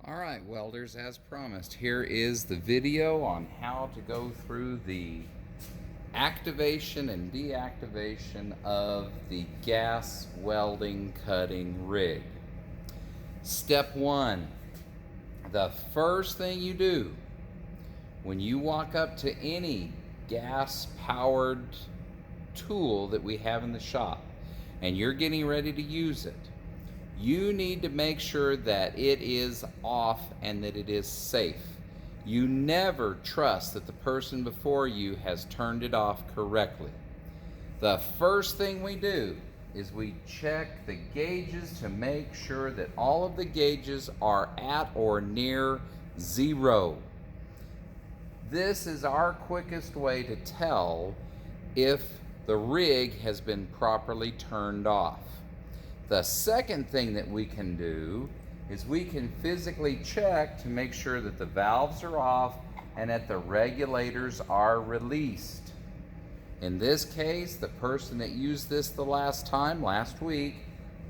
Alright, welders, as promised, here is the video on how to go through the activation and deactivation of the gas welding cutting rig. Step 1. The first thing you do when you walk up to any gas-powered tool that we have in the shop and you're getting ready to use it, you need to make sure that it is off and that it is safe. You never trust that the person before you has turned it off correctly. The first thing we do is we check the gauges to make sure that all of the gauges are at or near 0. This is our quickest way to tell if the rig has been properly turned off. The second thing that we can do is we can physically check to make sure that the valves are off and that the regulators are released. In this case, the person that used this last week,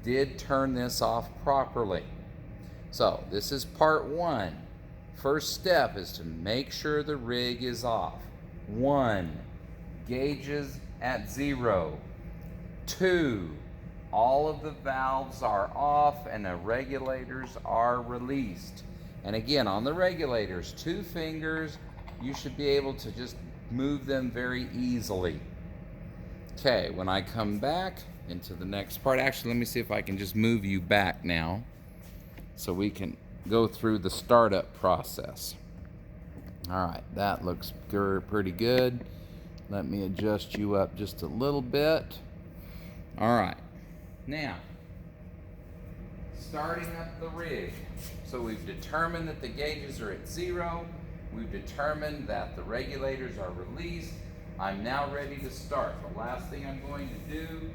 did turn this off properly. So this is part 1. First step is to make sure the rig is off. 1. Gauges at 0. 2. All of the valves are off and the regulators are released. And again, on the regulators, 2 fingers, you should be able to just move them very easily. Okay, when I come back into the next part, actually let me see if I can just move you back now so we can go through the startup process. Alright, that looks pretty good. Let me adjust you up just a little bit. Alright. Now, starting up the rig. So we've determined that the gauges are at 0. We've determined that the regulators are released. I'm now ready to start. The last thing I'm going to do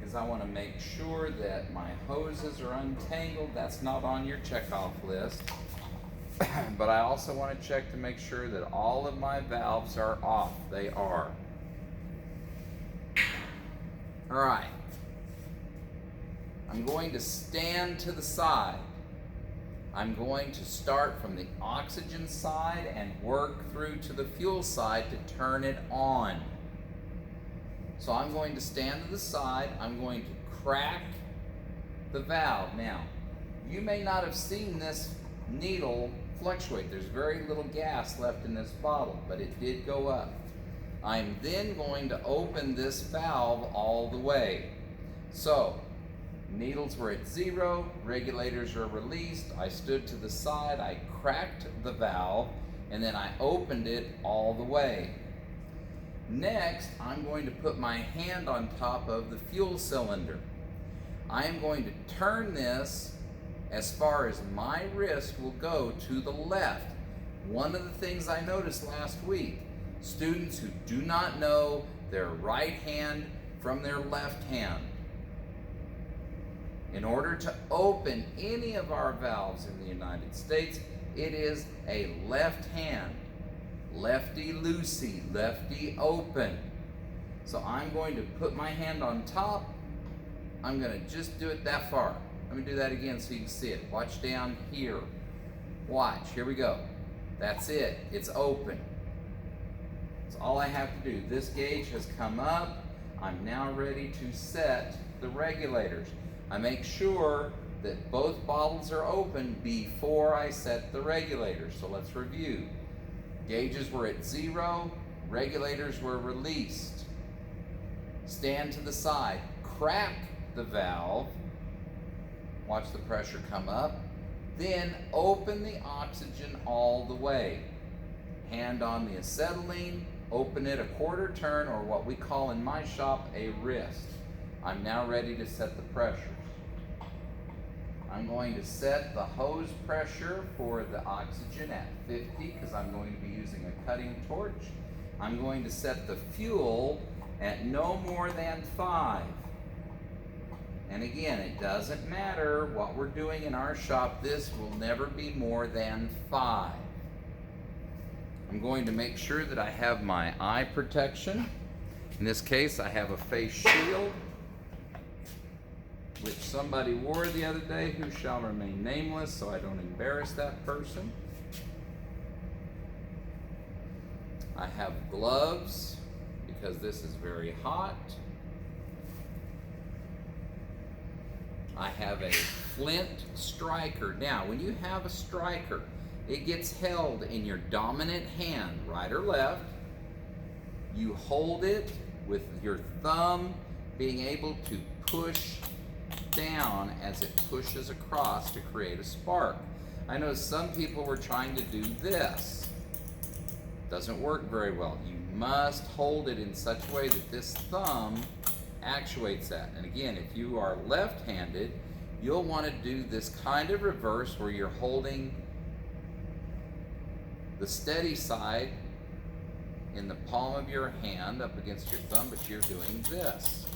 is I want to make sure that my hoses are untangled. That's not on your checkoff list. But I also want to check to make sure that all of my valves are off. They are. All right. I'm going to stand to the side. I'm going to start from the oxygen side and work through to the fuel side to turn it on. So I'm going to stand to the side. I'm going to crack the valve. Now, you may not have seen this needle fluctuate. There's very little gas left in this bottle, but it did go up. I'm then going to open this valve all the way. So, needles were at 0, regulators are released. I stood to the side, I cracked the valve, and then I opened it all the way. Next, I'm going to put my hand on top of the fuel cylinder. I am going to turn this as far as my wrist will go to the left. One of the things I noticed last week, students who do not know their right hand from their left hand. In order to open any of our valves in the United States, it is a left hand. Lefty loosey, lefty open. So I'm going to put my hand on top. I'm going to just do it that far. Let me do that again so you can see it. Watch down here. Watch, here we go. That's it, it's open. That's all I have to do. This gauge has come up. I'm now ready to set the regulators. I make sure that both bottles are open before I set the regulators. So let's review. Gauges were at 0, regulators were released. Stand to the side, crack the valve, watch the pressure come up, then open the oxygen all the way. Hand on the acetylene, open it a quarter turn, or what we call in my shop a wrist. I'm now ready to set the pressures. I'm going to set the hose pressure for the oxygen at 50 because I'm going to be using a cutting torch. I'm going to set the fuel at no more than 5. And again, it doesn't matter what we're doing in our shop, this will never be more than 5. I'm going to make sure that I have my eye protection. In this case, I have a face shield. which somebody wore the other day who shall remain nameless so I don't embarrass that person. I have gloves because this is very hot. I have a flint striker. Now, when you have a striker, it gets held in your dominant hand, right or left. You hold it with your thumb being able to push down as it pushes across to create a spark. I know some people were trying to do this. Doesn't work very well. You must hold it in such a way that this thumb actuates that. And again, if you are left-handed, you'll want to do this kind of reverse where you're holding the steady side in the palm of your hand up against your thumb, but you're doing this.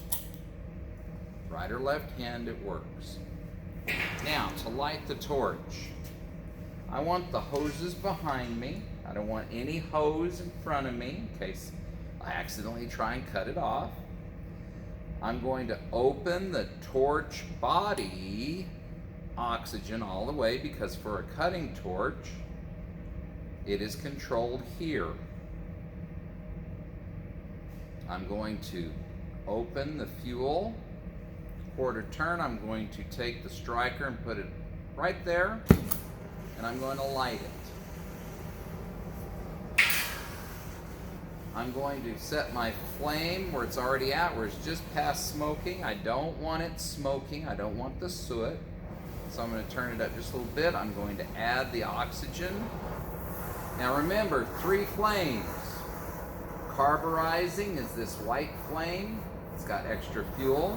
Right or left hand, it works. Now, to light the torch, I want the hoses behind me. I don't want any hose in front of me in case I accidentally try and cut it off. I'm going to open the torch body oxygen all the way because for a cutting torch, it is controlled here. I'm going to open the fuel, quarter turn. I'm going to take the striker and put it right there, and I'm going to light it. I'm going to set my flame where it's already at, where it's just past smoking. I don't want it smoking. I don't want the soot. So I'm going to turn it up just a little bit. I'm going to add the oxygen. Now remember, 3 flames. Carburizing is this white flame. It's got extra fuel.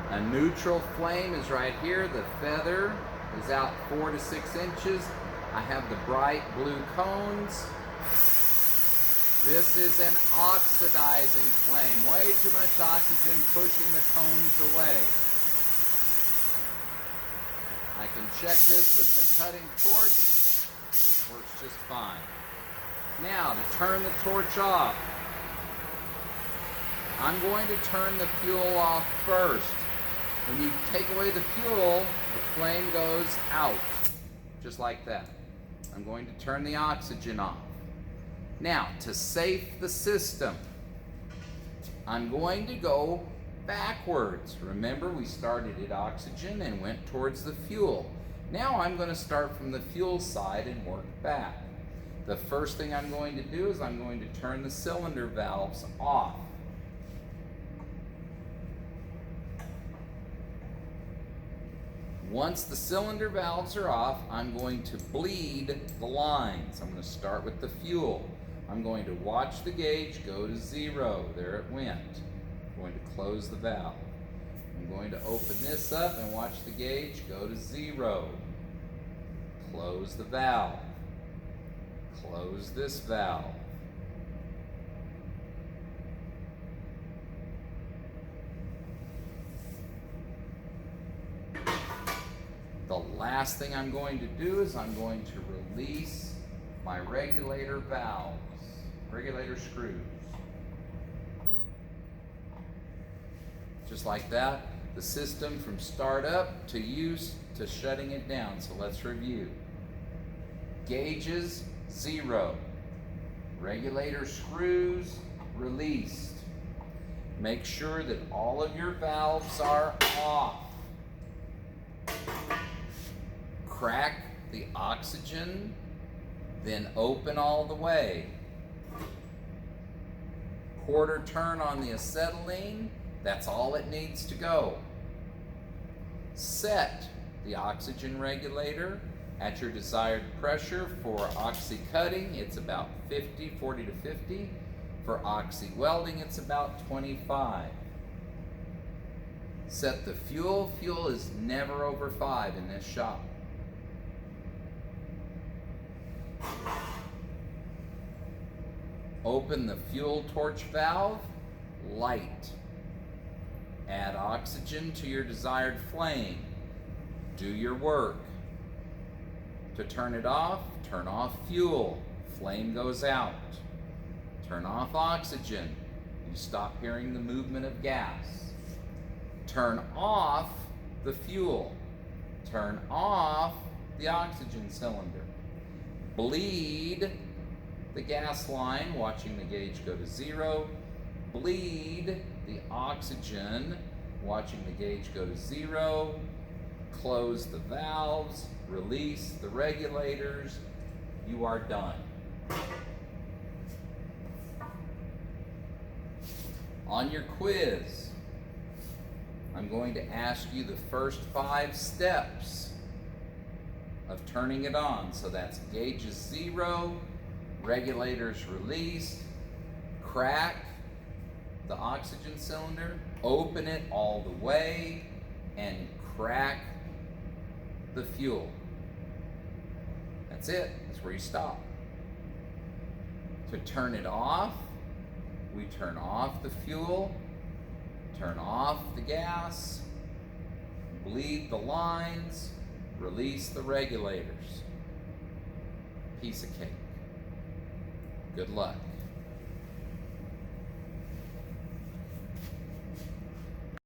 A neutral flame is right here. The feather is out 4 to 6 inches. I have the bright blue cones. This is an oxidizing flame. Way too much oxygen pushing the cones away. I can check this with the cutting torch. Works just fine. Now, to turn the torch off, I'm going to turn the fuel off first. When you take away the fuel, the flame goes out, just like that. I'm going to turn the oxygen off. Now, to safe the system, I'm going to go backwards. Remember, we started at oxygen and went towards the fuel. Now I'm going to start from the fuel side and work back. The first thing I'm going to do is I'm going to turn the cylinder valves off. Once the cylinder valves are off, I'm going to bleed the lines. I'm going to start with the fuel. I'm going to watch the gauge go to 0. There it went. I'm going to close the valve. I'm going to open this up and watch the gauge go to 0. Close the valve. Close this valve. The last thing I'm going to do is I'm going to release my regulator valves, regulator screws. Just like that, the system from startup to use to shutting it down. So let's review. Gauges, 0. Regulator screws, released. Make sure that all of your valves are off. Crack the oxygen, then open all the way. Quarter turn on the acetylene, that's all it needs to go. Set the oxygen regulator at your desired pressure. For oxy cutting, it's about 40 to 50. For oxy welding, it's about 25. Set the fuel. Fuel is never over 5 in this shop. Open the fuel torch valve, light. Add oxygen to your desired flame. Do your work. To turn it off, turn off fuel. Flame goes out. Turn off oxygen. You stop hearing the movement of gas. Turn off the fuel. Turn off the oxygen cylinder. Bleed the gas line, watching the gauge go to 0. Bleed the oxygen, watching the gauge go to 0. Close the valves, release the regulators. You are done. On your quiz, I'm going to ask you the first 5 steps of turning it on. So that's gauges 0, regulators released, crack the oxygen cylinder, open it all the way, and crack the fuel. That's it. That's where you stop. To turn it off, we turn off the fuel, turn off the gas, bleed the lines, release the regulators. Piece of cake. Good luck.